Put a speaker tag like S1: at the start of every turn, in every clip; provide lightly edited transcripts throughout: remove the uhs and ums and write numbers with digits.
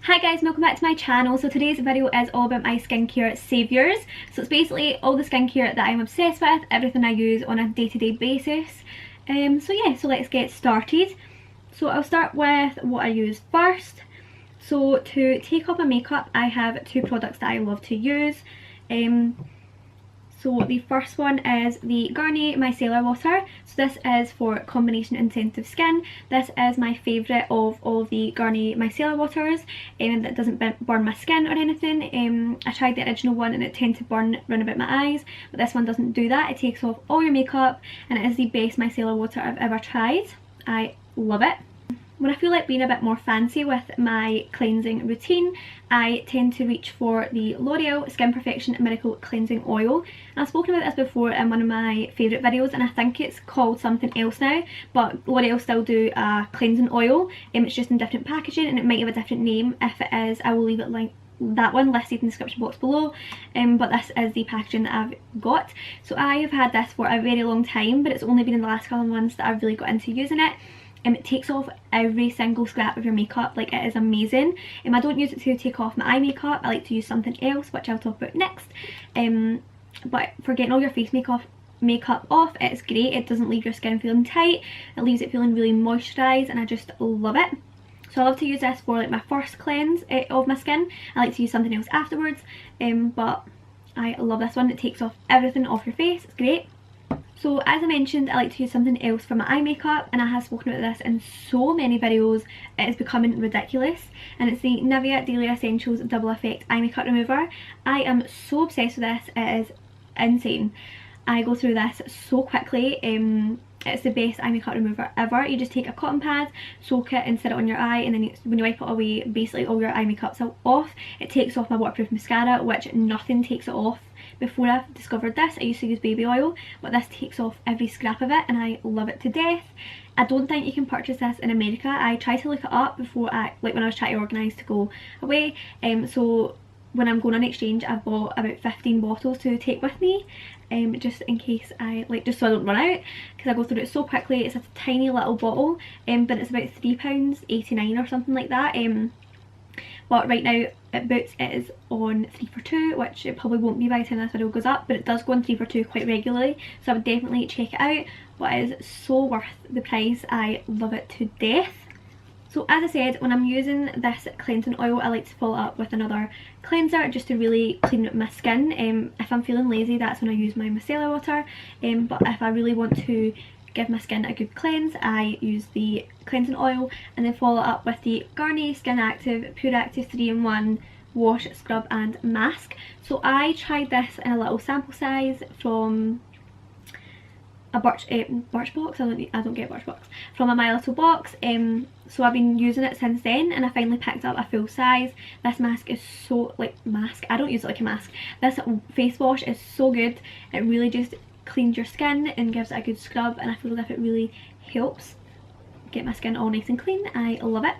S1: Hi guys, welcome back to my channel. So today's video is all about my skincare saviours. So it's basically all the skincare that I'm obsessed with, everything I use on a day-to-day basis. So let's get started. So I'll start with what I use first. So to take off my makeup, I have two products that I love to use. So the first one is the Garnier Micellar water. So this is for combination and sensitive skin. This is my favourite of all of the Garnier Micellar waters, that doesn't burn my skin or anything. I tried the original one and it tended to burn round about my eyes, but this one doesn't do that. It takes off all your makeup and it is the best micellar water I've ever tried. I love it. When I feel like being a bit more fancy with my cleansing routine, I tend to reach for the L'Oreal Skin Perfection Miracle Cleansing Oil. And I've spoken about this before in one of my favourite videos, and I think it's called something else now, but L'Oreal still do a cleansing oil. It's just in different packaging and it might have a different name. If it is, I will leave it like that one listed in the description box below, but this is the packaging that I've got. So I have had this for a very long time, but it's only been in the last couple of months that I've really got into using it. It takes off every single scrap of your makeup, like it is amazing. I don't use it to take off my eye makeup, I like to use something else which I'll talk about next. But for getting all your face makeup off, it's great. It doesn't leave your skin feeling tight, it leaves it feeling really moisturised, and I just love it. So I love to use this for like my first cleanse of my skin. I like to use something else afterwards, but I love this one. It takes off everything off your face, it's great. So as I mentioned, I like to use something else for my eye makeup, and I have spoken about this in so many videos, it is becoming ridiculous, and it's the Nivea Daily Essentials Double Effect Eye Makeup Remover. I am so obsessed with this, it is insane. I go through this so quickly. It's the best eye makeup remover ever. You just take a cotton pad, soak it and sit it on your eye, and then when you wipe it away, basically all your eye makeup's off. It takes off my waterproof mascara, which nothing takes it off. Before I discovered this, I used to use baby oil, but this takes off every scrap of it and I love it to death. I don't think you can purchase this in America. I tried to look it up before when I was trying to organise to go away. So when I'm going on exchange, I've bought about 15 bottles to take with me, just in case just so I don't run out, because I go through it so quickly. It's a tiny little bottle, but it's about £3.89 or something like that. But right now at Boots it is on 3 for 2, which it probably won't be by the time this video goes up, but it does go on 3 for 2 quite regularly, so I would definitely check it out. But it is so worth the price, I love it to death. So as I said, when I'm using this cleansing oil, I like to follow up with another cleanser just to really clean up my skin. If I'm feeling lazy, that's when I use my micellar water, but if I really want to give my skin a good cleanse, I use the cleansing oil and then follow up with the Garnier SkinActive PureActive 3-in-1 wash, scrub and mask. So I tried this in a little sample size from a birch box. I don't get birch box, from a My Little Box. So I've been using it since then, and I finally picked up a full size. This mask is so I don't use it like a mask. This face wash is so good. It really just cleans your skin and gives it a good scrub, and I feel as if it really helps get my skin all nice and clean. I love it.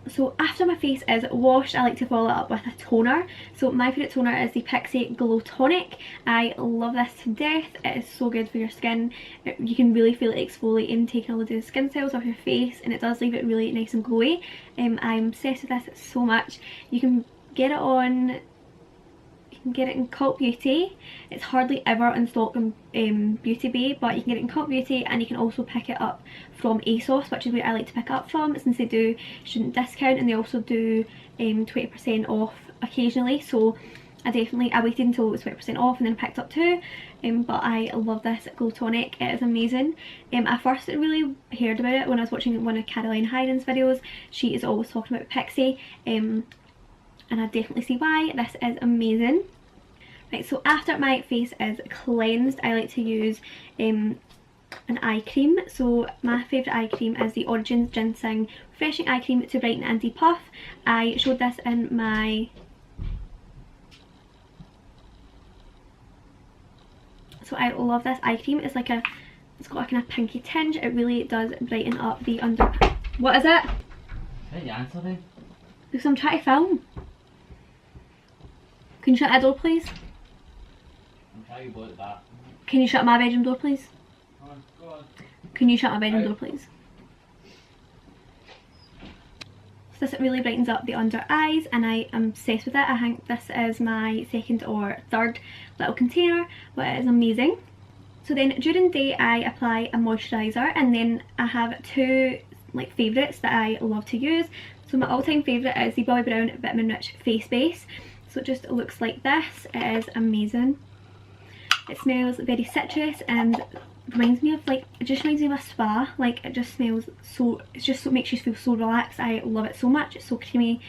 S1: So after my face is washed, I like to follow it up with a toner. So my favourite toner is the Pixi Glow Tonic. I love this to death. It is so good for your skin. You can really feel it exfoliating, taking all the skin cells off your face, and it does leave it really nice and glowy. I'm obsessed with this so much. You can get it in Cult Beauty. It's hardly ever in stock in Beauty Bay, but you can get it in Cult Beauty, and you can also pick it up from ASOS, which is where I like to pick it up from, since they do student discount, and they also do 20% off occasionally. So I waited until it was 20% off and then picked up two, but I love this Glow Tonic. It is amazing. I first really heard about it when I was watching one of Caroline Hyden's videos. She is always talking about Pixi, and I definitely see why. This is amazing. Right, so after my face is cleansed, I like to use an eye cream. So my favourite eye cream is the Origins Ginzing Refreshing Eye Cream to Brighten and Depuff. I showed this in my... So I love this eye cream. It's got like a kind of pinky tinge. It really does brighten up the under... What is it?
S2: Hey, you answer then?
S1: Because I'm trying to film. Can you shut that door, please?
S2: I'm trying to block that.
S1: Can you shut my bedroom door, please?
S2: Go on.
S1: Can you shut my bedroom door, please? So this really brightens up the under eyes and I am obsessed with it. I think this is my second or third little container, but it is amazing. So then during the day I apply a moisturiser, and then I have two like favourites that I love to use. So my all-time favourite is the Bobbi Brown Vitamin Rich Face Base. So it just looks like this. It is amazing. It smells very citrus and reminds me of like, it just reminds me of a spa. Like it just smells so, it just so makes you feel so relaxed. I love it so much. It's so creamy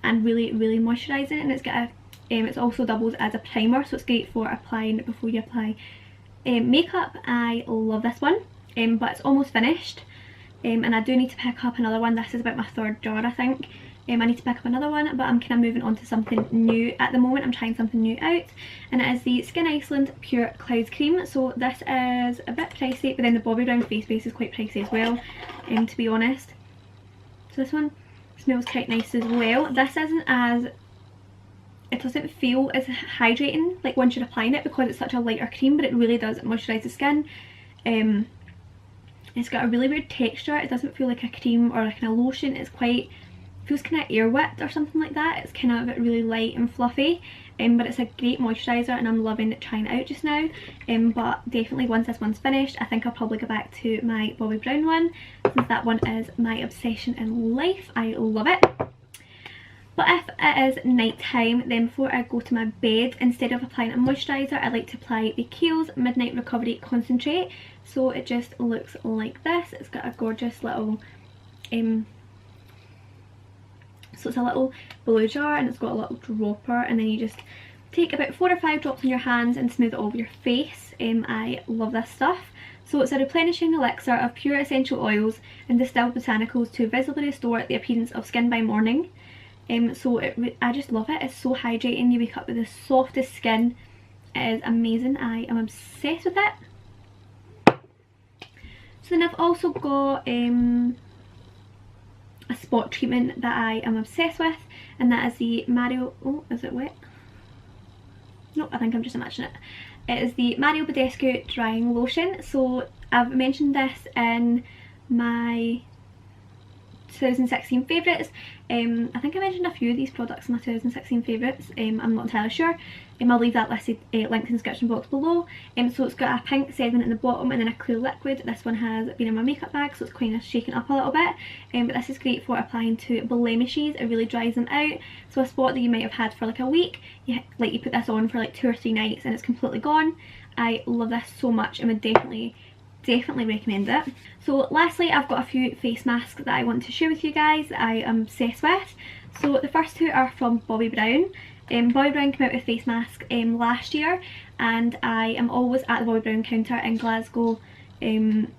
S1: and really moisturising, and it's got a it's also doubles as a primer, so it's great for applying before you apply makeup. I love this one, but it's almost finished, and I do need to pick up another one. This is about my third jar, I think. I need to pick up another one, but I'm kind of moving on to something new at the moment. I'm trying something new out, and it is the Skyn Iceland Pure Clouds Cream. So this is a bit pricey, but then the Bobbi Brown face base is quite pricey as well, to be honest. So this one smells quite nice as well. This isn't as, it doesn't feel as hydrating like once you're applying it, because it's such a lighter cream, but it really does moisturise the skin. It's got a really weird texture. It doesn't feel like a cream or like a lotion. It's quite, feels kind of air whipped or something like that. It's kind of really light and fluffy, but it's a great moisturiser and I'm loving trying it out just now. But definitely once this one's finished, I think I'll probably go back to my Bobbi Brown one, since that one is my obsession in life. I love it. But if it is night time, then before I go to my bed, instead of applying a moisturiser, I like to apply the KIEHL'S Midnight Recovery Concentrate. So it just looks like this. It's got a gorgeous little so it's a little blue jar and it's got a little dropper, and then you just take about 4 or 5 drops on your hands and smooth it over your face. I love this stuff. So it's a replenishing elixir of pure essential oils and distilled botanicals to visibly restore the appearance of skin by morning. So I just love it. It's so hydrating. You wake up with the softest skin. It is amazing. I am obsessed with it. So then I've also got a spot treatment that I am obsessed with, and that is the Mario, oh, is it wet? No, I think I'm just imagining it. It is the Mario Badescu Drying Lotion. So I've mentioned this in my 2016 favourites. I think I mentioned a few of these products in my 2016 favourites. I'm not entirely sure. I'll leave that listed linked in the description box below. So it's got a pink sediment in the bottom and then a clear liquid. This one has been in my makeup bag, so it's kind of shaken up a little bit. But this is great for applying to blemishes. It really dries them out. So a spot that you might have had for like a week, you put this on for like 2 or 3 nights and it's completely gone. I love this so much and would definitely recommend it. So lastly, I've got a few face masks that I want to share with you guys that I am obsessed with. So the first two are from Bobbi Brown. Bobbi Brown came out with a face mask last year, and I am always at the Bobbi Brown counter in Glasgow. Me and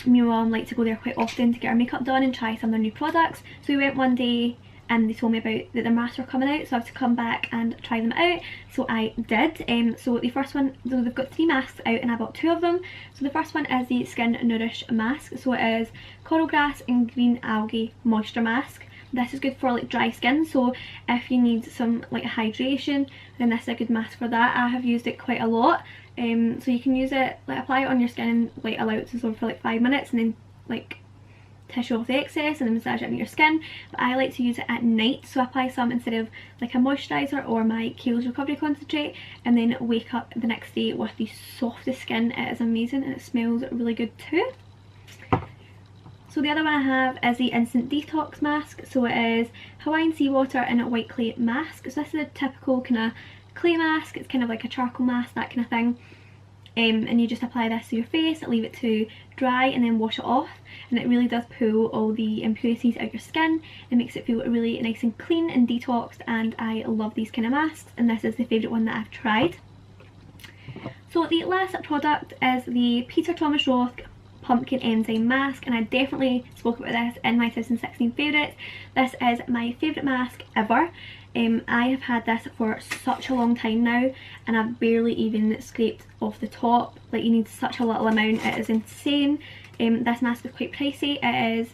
S1: my mum like to go there quite often to get our makeup done and try some of their new products. So we went one day and they told me about that their masks were coming out, so I have to come back and try them out. So I did. So the first one, so they've got 3 masks out and I bought 2 of them. So the first one is the Skyn Nourish mask. So it is coral grass and green algae moisture mask. This is good for like dry skin, so if you need some like hydration, then this is a good mask for that. I have used it quite a lot. So you can use it, like apply it on your skin and like allow it to soak for like 5 minutes and then like tissue off the excess and then massage it into your skin. But I like to use it at night, so I apply some instead of like a moisturiser or my KIEHL'S Recovery Concentrate, and then wake up the next day with the softest skin. It is amazing and it smells really good too. So the other one I have is the Instant Detox mask. So it is Hawaiian seawater and a white clay mask. So this is a typical kind of clay mask. It's kind of like a charcoal mask, that kind of thing. And you just apply this to your face, leave it to dry and then wash it off, and it really does pull all the impurities out your skin. It makes it feel really nice and clean and detoxed, and I love these kind of masks, and this is the favourite one that I've tried. So the last product is the Peter Thomas Roth Pumpkin Enzyme mask, and I definitely spoke about this in my 2016 favourites. This is my favourite mask ever. I have had this for such a long time now, and I've barely even scraped off the top. Like, you need such a little amount, it is insane. This mask is quite pricey. It is,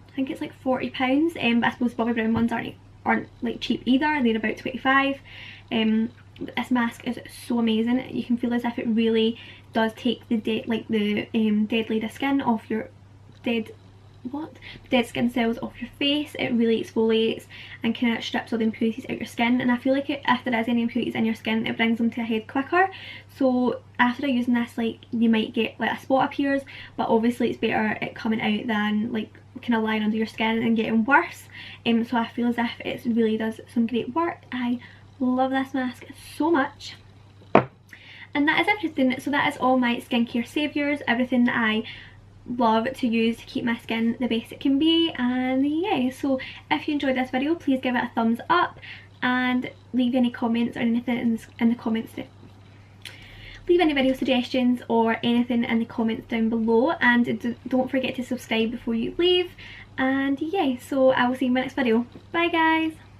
S1: I think it's like £40, but I suppose Bobbi Brown ones aren't like cheap either. They're about 25. But this mask is so amazing. You can feel as if it really does take the deadly skin off your dead skin cells off your face. It really exfoliates and kind of strips all the impurities out your skin, and I feel like if there is any impurities in your skin, it brings them to a head quicker. So after using this, like, you might get like a spot appears, but obviously it's better it coming out than like kind of lying under your skin and getting worse. So I feel as if it really does some great work. I love this mask so much. And that is everything. So that is all my skincare saviours, everything that I love to use to keep my skin the best it can be. And yeah, so if you enjoyed this video, please give it a thumbs up and leave any comments or anything in the comments. Leave any video suggestions or anything in the comments down below, and don't forget to subscribe before you leave. And yeah, so I will see you in my next video. Bye guys.